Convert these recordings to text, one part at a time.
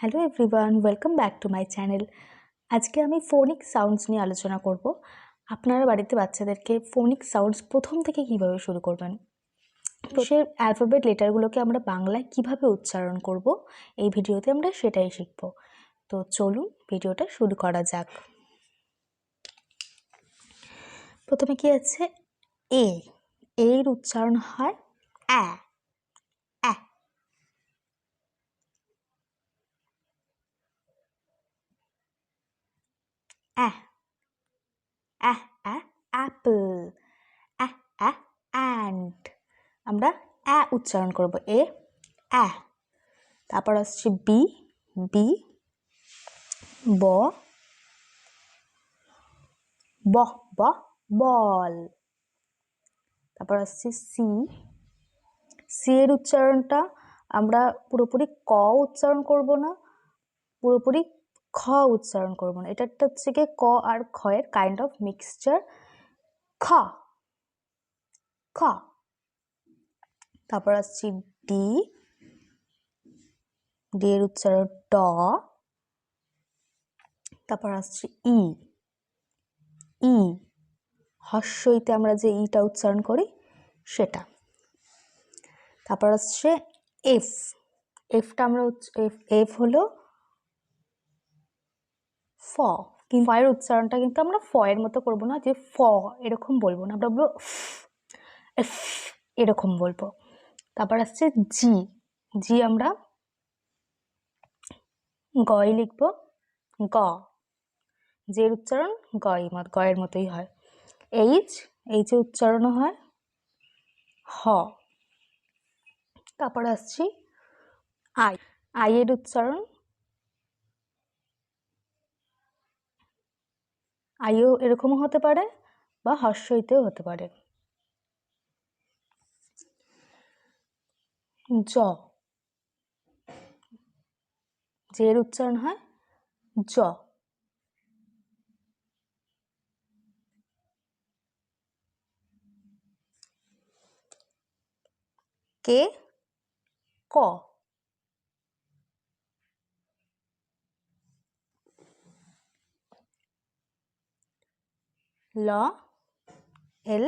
Hello everyone, welcome back to my channel. আজকে আমি ফোনিক sounds নিয়ে আলোচনা করব। আপনারা বাড়িতে বাচ্চাদেরকে ফোনিক সাউন্ডস প্রথম থেকে কিভাবে শুরু করবেন, সে অ্যালফাবেট লেটারগুলোকে আমরা বাংলায় কিভাবে উচ্চারণ করব, এই ভিডিওতে আমরা সেটাই শিখব। তো চলুন ভিডিওটা শুরু করা যাক। প্রথমে কি আছে? এ এর উচ্চারণ হয় অ্যা অ্যা। অ্যাহ অ্যাহ অ্যাহ অ্যাপল, অ্যাহ অ্যাহ অ্যান্ট। আমরা অ্যা উচ্চারণ করব, এ অ্যা। তারপর আসছে বি, বি ব ব ব বল। তারপর আসছে সি, সি এর উচ্চারণটা আমরা পুরোপুরি ক উচ্চারণ করব না, পুরোপুরি খ উচ্চারণ করব না, এটা একটা হচ্ছে গিয়ে ক আর খ এর কাইন্ড অফ মিক্সচার, খ খ। তারপর আসছি ডি, ডি এর উচ্চারণ ড। তারপর আসছে ই, ই হর্ষইতে আমরা যে ইটা উচ্চারণ করি সেটা। তারপর আসছে এফ, এফটা আমরা এফ হলো ফ, কিন্তু ফয়ের উচ্চারণটা কিন্তু আমরা ফ এর মতো করবো না, যে ফ এরকম বলবো না, আমরা বলবো এফ, এরকম বলবো। তারপর আসছে জি, জি আমরা গয় লিখবো, গ, যে উচ্চারণ গয়ের মতোই হয়। এইচ, এইচের উচ্চারণও হয় হ। তারপর আসছি আই, আই এর উচ্চারণ আইও এরকমও হতে পারে বা হর্ষইতেও হতে পারে। জ, জের উচ্চারণ হয় জ। কে, ক। ল, এল,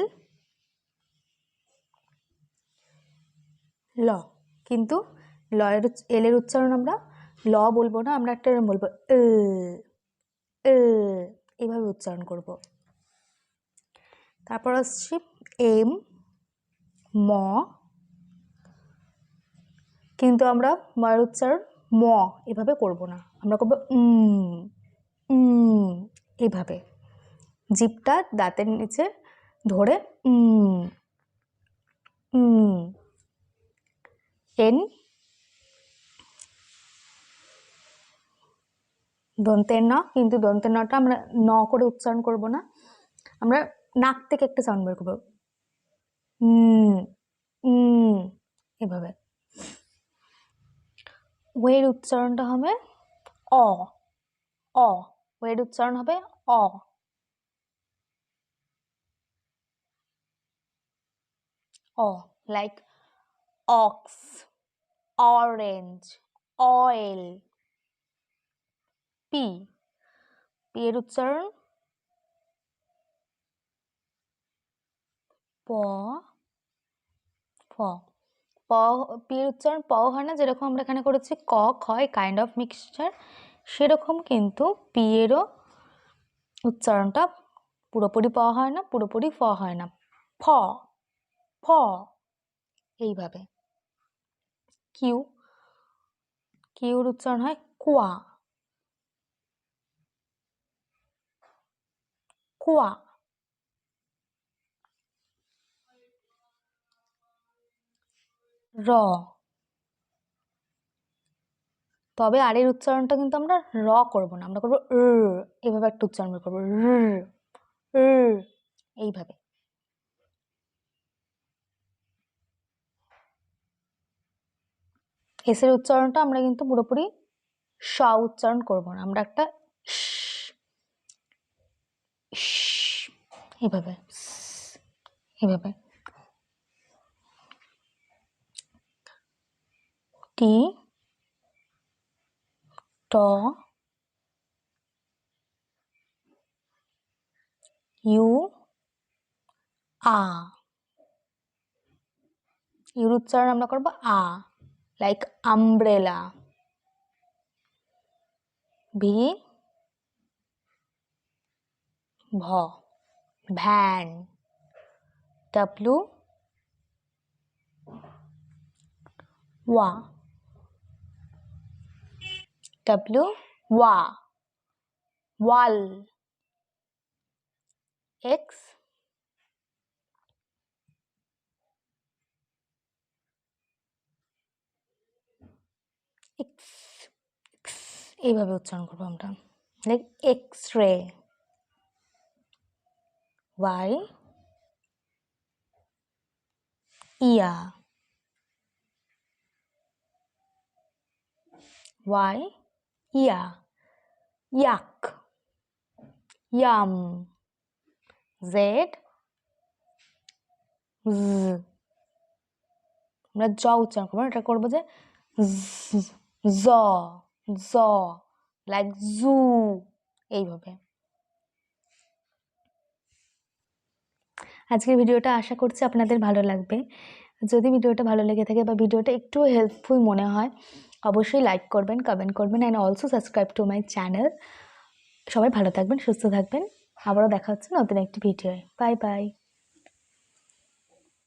ল। কিন্তু এল এর উচ্চারণ আমরা ল বলবো না, আমরা একটা বলবো এইভাবে উচ্চারণ করব। তারপর আসছি এম, ম, কিন্তু আমরা ময়ের উচ্চারণ ম এভাবে করব না, আমরা করবো এইভাবে, জিভটা দাঁতের নিচে ধরে এন, দন্তের ন, কিন্তু দন্তের নটা আমরা ন করে উচ্চারণ করব না, আমরা নাক থেকে একটা সাউন্ড বের করবো এভাবে। ওয়ের উচ্চারণটা হবে অ, অ, ওয়ের উচ্চারণ হবে অ। অ, like ox, orange, oil. P, P এর উচ্চারণ প, ফ। প, পি এর উচ্চারণ প হয় না, যেরকম আমরা এখানে করেছি ক খ কাইন্ড অফ মিক্সচার, সেরকম কিন্তু পি এরও উচ্চারণটা পুরোপুরি প হয় না, পুরোপুরি ফ হয় না, ফ ফ এইভাবে। কিউ, কিউর উচ্চারণ হয় কুয়া, কুয়া। র, তবে আর এর উচ্চারণটা কিন্তু আমরা র করব না, আমরা করবো এভাবে একটা উচ্চারণ করবো এইভাবে। এস এর উচ্চারণটা আমরা কিন্তু পুরোপুরি স উচ্চারণ করব না, আমরা একটা এইভাবে এইভাবে। টি, ট, ইউ, আ। ইউর উচ্চারণ আমরা করব আ, লাইক আমব্রেলা। ভি, ভ, ভ্যান। ডাব্লু, ওয়া, ডাব্লু, ওয়া, ওয়াল। এক্স, এক্স, এইভাবে উচ্চারণ করবো আমরা, লাইক এক্স রে। ওয়াই, ইয়া। ওয়াই, ইয়া, ইয়াক, ইয়াম। জেড, আমরা জ উচ্চারণ করবো, এটা করবো যে জ, জ, লাইক জু, এইভাবে। আজকের ভিডিওটা আশা করছি আপনাদের ভালো লাগবে। যদি ভিডিওটা ভালো লেগে থাকে বা ভিডিওটা একটু হেল্পফুল মনে হয়, অবশ্যই লাইক করবেন, কমেন্ট করবেন, and also subscribe to my channel. সবাই ভালো থাকবেন, সুস্থ থাকবেন। আবারও দেখা হচ্ছে নতুন একটি ভিডিওয়। Bye bye.